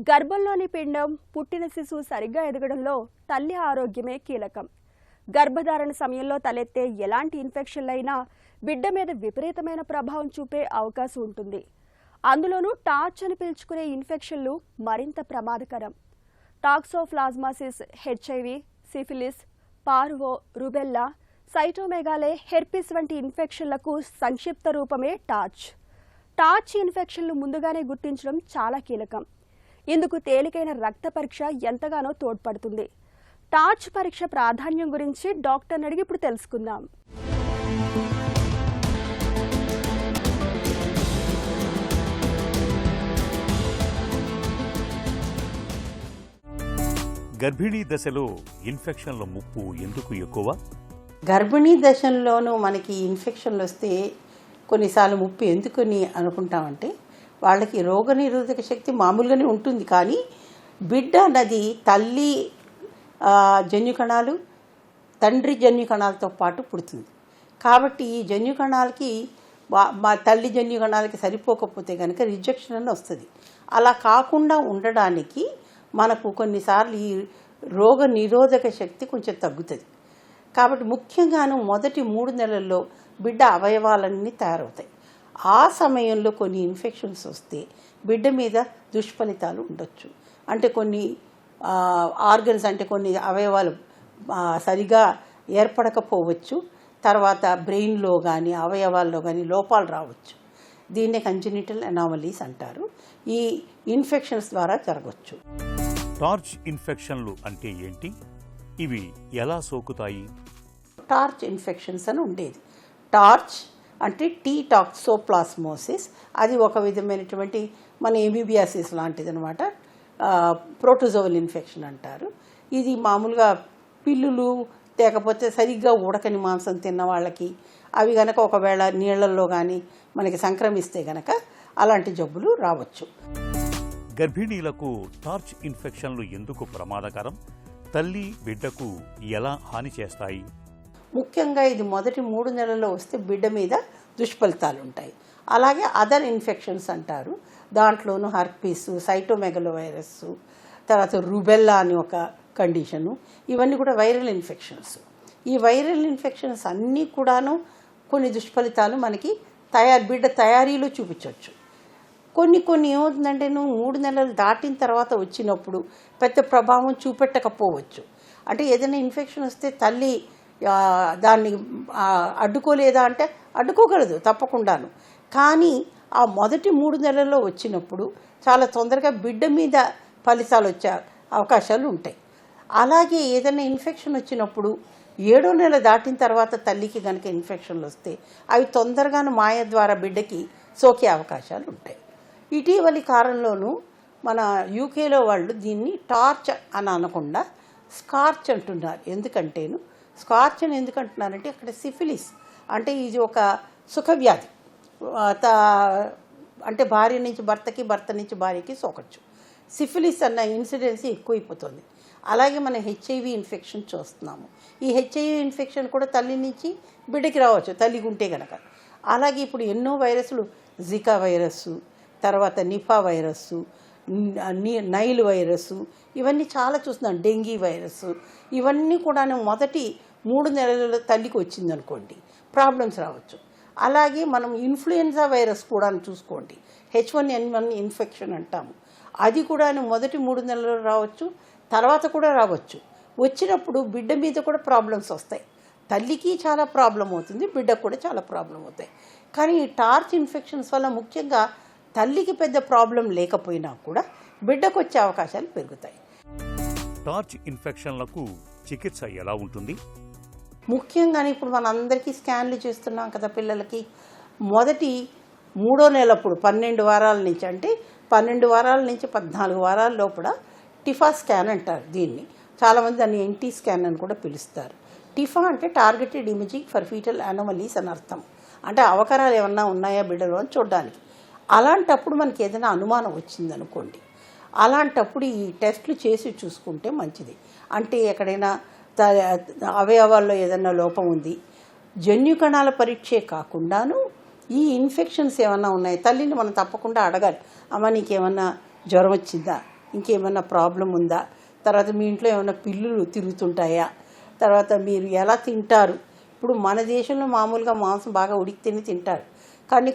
గర్భంలోని పిండం పుట్టిన శిశువు సరిగ్గా ఎదగడంలో తల్లి ఆరోగ్యమే కీలకం. గర్భధారణ సమయంలో తలెత్తే ఎలాంటి ఇన్ఫెక్షన్లైనా బిడ్డ మీద విపరీతమైన ప్రభావం చూపే అవకాశం ఉంటుంది. అందులోనూ టార్చ్ అని పిలుచుకునే ఇన్ఫెక్షన్లు మరింత ప్రమాదకరం. Toxoplasmosis, HIV, syphilis, parvo, rubella, cytomegalo, herpes వంటి ఇన్ఫెక్షన్లకు సంక్షిప్త రూపమే టార్చ్. టార్చ్ ఇన్ఫెక్షన్లు ముందుగానే గుర్తించడం చాలా కీలకం. ఇందుకు తేలికైన రక్త పరీక్ష ఎంతగానో తోడ్పడుతుంది. టార్చ్ పరీక్ష ప్రాధాన్యం గురించి డాక్టర్ని అడిగి ఇప్పుడు తెలుసుకుందాం. గర్భిణీ దశలో ఇన్ఫెక్షన్ల ముప్పు ఎందుకు ఎక్కువ? గర్భిణీ దశల్లోనూ మనకి ఇన్ఫెక్షన్లు వస్తే కొన్నిసార్లు ముప్పు ఎందుకని అనుకుంటామంటే వాళ్ళకి రోగనిరోధక శక్తి మామూలుగానే ఉంటుంది, కానీ బిడ్డ అన్నది తల్లి జన్యు కణాలు తండ్రి జన్యు కణాలతో పాటు పుడుతుంది. కాబట్టి ఈ జన్యు కణాలకి మా తల్లి జన్యు కణాలకి సరిపోకపోతే కనుక రిజెక్షన్ అని వస్తుంది. అలా కాకుండా ఉండడానికి మనకు కొన్నిసార్లు ఈ రోగ నిరోధక శక్తి కొంచెం తగ్గుతుంది. కాబట్టి ముఖ్యంగాను మొదటి 3 నెలల్లో బిడ్డ అవయవాలన్నీ తయారవుతాయి. ఆ సమయంలో కొన్ని ఇన్ఫెక్షన్స్ వస్తే బిడ్డ మీద దుష్ఫలితాలు ఉండొచ్చు. అంటే కొన్ని ఆర్గన్స్ అంటే కొన్ని అవయవాలు సరిగా ఏర్పడకపోవచ్చు. తర్వాత బ్రెయిన్లో కానీ అవయవాల్లో కానీ లోపాలు రావచ్చు. దీన్నే కంజెనిటల్ అనామలీస్ అంటారు. ఈ ఇన్ఫెక్షన్స్ ద్వారా జరగవచ్చు. టార్చ్ ఇన్ఫెక్షన్లు అంటే ఏంటి? ఇవి ఎలా సోకుతాయి? టార్చ్ ఇన్ఫెక్షన్స్ అని ఉండేది. టార్చ్ అంటే టాక్సోప్లాస్మోసిస్, అది ఒక విధమైనటువంటి మన ఎమీబియాసిస్ లాంటిది అనమాట. ప్రోటోజోవల్ ఇన్ఫెక్షన్ అంటారు. ఇది మామూలుగా పిల్లులు లేకపోతే సరిగ్గా ఉడకని మాంసం తిన్న వాళ్ళకి అవి గనక ఒకవేళ నీళ్లలో కానీ మనకి సంక్రమిస్తే గనక అలాంటి జబ్బులు రావచ్చు. గర్భిణీలకు టార్చ్ ఇన్ఫెక్షన్లు ఎందుకు ప్రమాదకరం? తల్లి బిడ్డకు ఎలా హాని చేస్తాయి? ముఖ్యంగా ఇది మొదటి 3 నెలల్లో వస్తే బిడ్డ మీద దుష్ఫలితాలు ఉంటాయి. అలాగే అదర్ ఇన్ఫెక్షన్స్ అంటారు. దాంట్లోనూ హెర్పిస్, సైటోమెగలో వైరస్, తర్వాత రుబెల్లా అని ఒక కండిషను, ఇవన్నీ కూడా వైరల్ ఇన్ఫెక్షన్స్. ఈ వైరల్ ఇన్ఫెక్షన్స్ అన్నీ కూడాను కొన్ని దుష్ఫలితాలు మనకి బిడ్డ తయారీలో చూపించవచ్చు. కొన్ని ఏమవుతుందంటే 3 నెలలు దాటిన తర్వాత వచ్చినప్పుడు పెద్ద ప్రభావం చూపెట్టకపోవచ్చు. అంటే ఏదైనా ఇన్ఫెక్షన్ వస్తే తల్లి దాన్ని అడ్డుకోలేదా అంటే అడ్డుకోగలదు తప్పకుండాను. కానీ ఆ మొదటి 3 నెలల్లో వచ్చినప్పుడు చాలా తొందరగా బిడ్డ మీద ఫలితాలు వచ్చే అవకాశాలు ఉంటాయి. అలాగే ఏదైనా ఇన్ఫెక్షన్ వచ్చినప్పుడు 7వ నెల దాటిన తర్వాత తల్లికి కనుక ఇన్ఫెక్షన్లు వస్తే అవి తొందరగాను మాయ ద్వారా బిడ్డకి సోకే అవకాశాలు ఉంటాయి. ఇటీవలి కాలంలోనూ మన యూకేలో వాళ్ళు దీన్ని టార్చ్ అని అనకుండా స్కార్చ్ అంటున్నారు. స్కార్చ్ అని ఎందుకంటున్నారంటే అక్కడ సిఫిలిస్ అంటే ఇది ఒక సుఖవ్యాధి. అంటే భార్య నుంచి భర్తకి, భర్త నుంచి భార్యకి సోకచ్చు. సిఫిలిస్ అన్న ఇన్సిడెన్సీ ఎక్కువైపోతుంది. అలాగే మనం హెచ్ఐవి ఇన్ఫెక్షన్ చూస్తున్నాము. ఈ హెచ్ఐవి ఇన్ఫెక్షన్ కూడా తల్లి నుంచి బిడ్డకి రావచ్చు తల్లికి ఉంటే కనుక. అలాగే ఇప్పుడు ఎన్నో వైరస్లు, జికా వైరస్సు, తర్వాత నిఫా వైరస్సు, నైల్ వైరస్సు, ఇవన్నీ చాలా చూస్తున్నాం. డెంగీ వైరస్సు, ఇవన్నీ కూడా మొదటి 3 నెలల తల్లికి వచ్చిందనుకోండి ప్రాబ్లమ్స్ రావచ్చు. అలాగే మనం ఇన్ఫ్లుయెన్జా వైరస్ కూడా చూసుకోండి, H1N1 ఇన్ఫెక్షన్ అంటాము. అది కూడా మొదటి 3 నెలలు రావచ్చు, తర్వాత కూడా రావచ్చు. వచ్చినప్పుడు బిడ్డ మీద కూడా ప్రాబ్లమ్స్ వస్తాయి. తల్లికి చాలా ప్రాబ్లం అవుతుంది, బిడ్డకు కూడా చాలా ప్రాబ్లం అవుతాయి. కానీ ఈ టార్చ్ ఇన్ఫెక్షన్స్ వల్ల ముఖ్యంగా తల్లికి పెద్ద ప్రాబ్లం లేకపోయినా కూడా బిడ్డకు వచ్చే అవకాశాలు పెరుగుతాయి. టార్చ్ ఇన్ఫెక్షన్లకు చికిత్స ఎలా ఉంటుంది? ముఖ్యంగా ఇప్పుడు మన అందరికీ స్కాన్లు చేస్తున్నాం కదా పిల్లలకి. మొదటి 3వ నెలప్పుడు 12 వారాల నుంచి, అంటే 12 వారాల నుంచి 14 వారాల లోపల టిఫా స్కాన్ అంటారు. దీన్ని చాలామంది దాన్ని ఎన్టీ స్కాన్ అని కూడా పిలుస్తారు. టిఫా అంటే targeted imaging for fetal anomalies అని అర్థం. అంటే అవకరాలు ఏమన్నా ఉన్నాయా బిడ్డలో అని చూడడానికి. అలాంటప్పుడు మనకి ఏదైనా అనుమానం వచ్చిందనుకోండి, అలాంటప్పుడు ఈ టెస్టులు చేసి చూసుకుంటే మంచిది. అంటే ఎక్కడైనా అవయవాల్లో ఏదైనా లోపం ఉంది, జన్యు కణాల పరీక్షే కాకుండాను ఈ ఇన్ఫెక్షన్స్ ఏమన్నా ఉన్నాయి తల్లిని మనం తప్పకుండా అడగాలి. అమ్మ నీకేమన్నా జ్వరం వచ్చిందా, ఇంకేమన్నా ప్రాబ్లం ఉందా, తర్వాత మీ ఇంట్లో ఏమైనా పిల్లులు తిరుగుతుంటాయా, తర్వాత మీరు ఎలా తింటారు. ఇప్పుడు మన దేశంలో మామూలుగా మాంసం బాగా ఉడికితేనే తింటారు, కానీ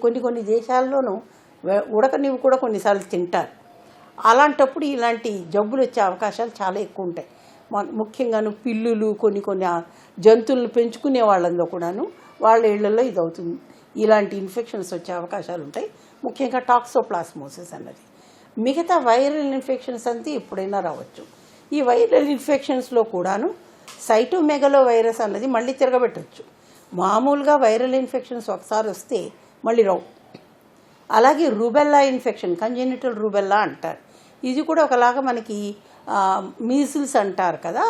కొన్ని దేశాల్లోనూ ఉడకనివి కూడా కొన్నిసార్లు తింటారు. అలాంటప్పుడు ఇలాంటి జబ్బులు వచ్చే అవకాశాలు చాలా ఎక్కువ ఉంటాయి. ముఖ్యంగాను పిల్లులు కొన్ని జంతువులను పెంచుకునే వాళ్ళలో కూడాను వాళ్ళ ఇళ్లలో ఇది అవుతుంది. ఇలాంటి ఇన్ఫెక్షన్స్ వచ్చే అవకాశాలు ఉంటాయి. ముఖ్యంగా టాక్సోప్లాస్మోసిస్ అన్నది. మిగతా వైరల్ ఇన్ఫెక్షన్స్ అంతా ఎప్పుడైనా రావచ్చు. ఈ వైరల్ ఇన్ఫెక్షన్స్లో కూడాను సైటోమెగలో వైరస్ అన్నది మళ్ళీ తిరగబెట్టవచ్చు. మామూలుగా వైరల్ ఇన్ఫెక్షన్స్ ఒకసారి వస్తే మళ్ళీ రావు. అలాగే రూబెల్లా ఇన్ఫెక్షన్, కంజెనిటల్ రూబెల్లా అంటారు. ఇది కూడా ఒకలాగా మనకి మీజిల్స్ అంటారు కదా,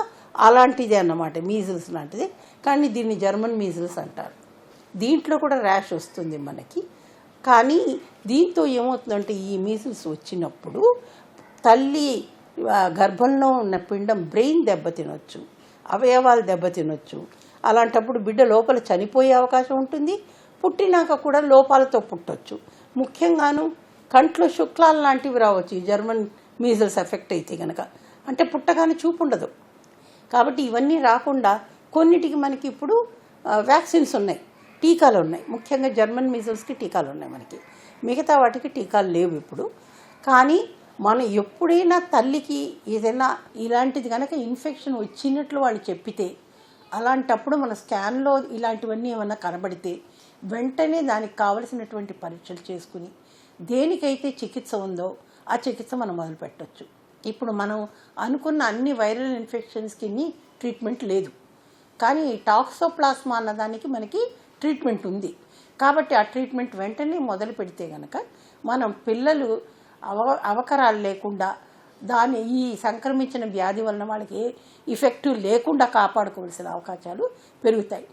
అలాంటిదే అన్నమాట. మీజిల్స్ లాంటిది, కానీ దీన్ని జర్మన్ మీజిల్స్ అంటారు. దీంట్లో కూడా ర్యాష్ వస్తుంది మనకి. కానీ దీంతో ఏమవుతుందంటే ఈ మీజిల్స్ వచ్చినప్పుడు తల్లి గర్భంలో ఉన్న పిండం బ్రెయిన్ దెబ్బతినొచ్చు, అవయవాలు దెబ్బతినొచ్చు. అలాంటప్పుడు బిడ్డ లోపల చనిపోయే అవకాశం ఉంటుంది. పుట్టినాక కూడా లోపాలతో పుట్టొచ్చు. ముఖ్యంగాను కంట్లో శుక్లాలు లాంటివి రావచ్చు ఈ జర్మన్ మీజిల్స్ ఎఫెక్ట్ అయితే కనుక. అంటే పుట్టగానే చూపు ఉండదు. కాబట్టి ఇవన్నీ రాకుండా కొన్నిటికి మనకి ఇప్పుడు వ్యాక్సిన్స్ ఉన్నాయి, టీకాలు ఉన్నాయి. ముఖ్యంగా జర్మన్ మీజిల్స్కి టీకాలు ఉన్నాయి మనకి, మిగతా వాటికి టీకాలు లేవు ఇప్పుడు. కానీ మనం ఎప్పుడైనా తల్లికి ఏదైనా ఇలాంటిది కనుక ఇన్ఫెక్షన్ వచ్చినట్లు వాళ్ళు చెప్పితే, అలాంటప్పుడు మన స్కాన్లో ఇలాంటివన్నీ ఏమైనా కనబడితే వెంటనే దానికి కావలసినటువంటి పరీక్షలు చేసుకుని దేనికైతే చికిత్స ఉందో ఆ చికిత్స మనం మొదలు పెట్టవచ్చు. ఇప్పుడు మనం అనుకున్న అన్ని వైరల్ ఇన్ఫెక్షన్స్కి ట్రీట్మెంట్ లేదు, కానీ టాక్సోప్లాస్మా అన్నదానికి మనకి ట్రీట్మెంట్ ఉంది. కాబట్టి ఆ ట్రీట్మెంట్ వెంటనే మొదలు పెడితే కనుక మనం పిల్లలు అవకరాలు లేకుండా ఈ సంక్రమించిన వ్యాధి వలన వాళ్ళకి ఇఫెక్టివ్ లేకుండా కాపాడుకోవాల్సిన అవకాశాలు పెరుగుతాయి.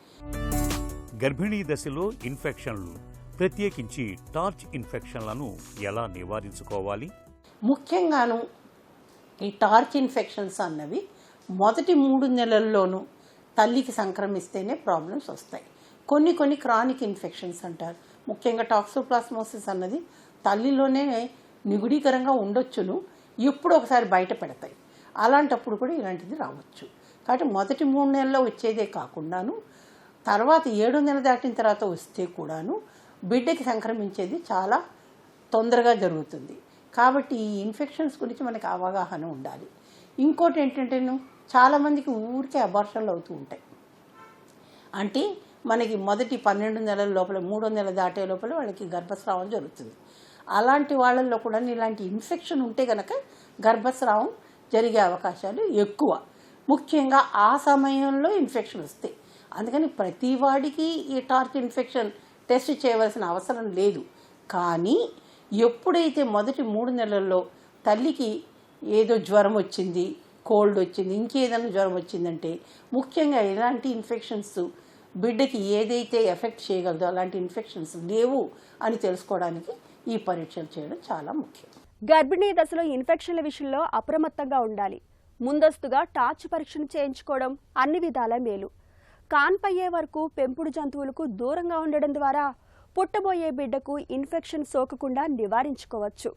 గర్భిణీ దశలో ఇన్ఫెక్షన్లు, ప్రత్యేకించి టార్చ్ ఇన్ఫెక్షన్లను ఎలా నివారించుకోవాలి? ముఖ్యంగాను ఈ టార్చ్ ఇన్ఫెక్షన్స్ అన్నవి మొదటి 3 నెలల్లోనూ తల్లికి సంక్రమిస్తేనే ప్రాబ్లమ్స్ వస్తాయి. కొన్ని క్రానిక్ ఇన్ఫెక్షన్స్ అంటారు. ముఖ్యంగా టాక్సోప్లాస్మోసిస్ అన్నది తల్లిలోనే నిగుడీకరంగా ఉండొచ్చును, ఎప్పుడు ఒకసారి బయట పెడతాయి. అలాంటప్పుడు కూడా ఇలాంటిది రావచ్చు. కాబట్టి మొదటి 3 నెలల్లో వచ్చేదే కాకుండాను తర్వాత 7వ నెల దాటిన తర్వాత వస్తే కూడాను బిడ్డకి సంక్రమించేది చాలా తొందరగా జరుగుతుంది. కాబట్టి ఈ ఇన్ఫెక్షన్స్ గురించి మనకి అవగాహన ఉండాలి. ఇంకోటి ఏంటంటే చాలామందికి ఊరికే అబార్షన్లు అవుతూ ఉంటాయి. అంటే మనకి మొదటి 12 నెలల లోపల 3వ నెల దాటే లోపల వాళ్ళకి గర్భస్రావం జరుగుతుంది. అలాంటి వాళ్ళల్లో కూడా ఇలాంటి ఇన్ఫెక్షన్ ఉంటే కనుక గర్భస్రావం జరిగే అవకాశాలు ఎక్కువ. ముఖ్యంగా ఆ సమయంలో ఇన్ఫెక్షన్ వస్తాయి. అందుకని ప్రతి వాడికి ఈ టార్చ్ ఇన్ఫెక్షన్ టెస్ట్ చేయవలసిన అవసరం లేదు. కానీ ఎప్పుడైతే మొదటి 3 నెలల్లో తల్లికి ఏదో జ్వరం వచ్చింది, కోల్డ్ వచ్చింది, ఇంకేదైనా జ్వరం వచ్చిందంటే ముఖ్యంగా ఇలాంటి ఇన్ఫెక్షన్స్ బిడ్డకి ఏదైతే ఎఫెక్ట్ చేయగలదో అలాంటి ఇన్ఫెక్షన్స్ లేవు అని తెలుసుకోవడానికి ఈ పరీక్షలు చేయడం చాలా ముఖ్యం. గర్భిణీ దశలో ఇన్ఫెక్షన్ల విషయంలో అప్రమత్తంగా ఉండాలి. ముందస్తుగా టార్చ్ పరీక్షను చేయించుకోవడం అన్ని విధాల మేలు. కాన్పయ్యే వరకు పెంపుడు జంతువులకు దూరంగా ఉండడం ద్వారా పుట్టబోయే బిడ్డకు ఇన్ఫెక్షన్ సోకకుండా నివారించుకోవచ్చు.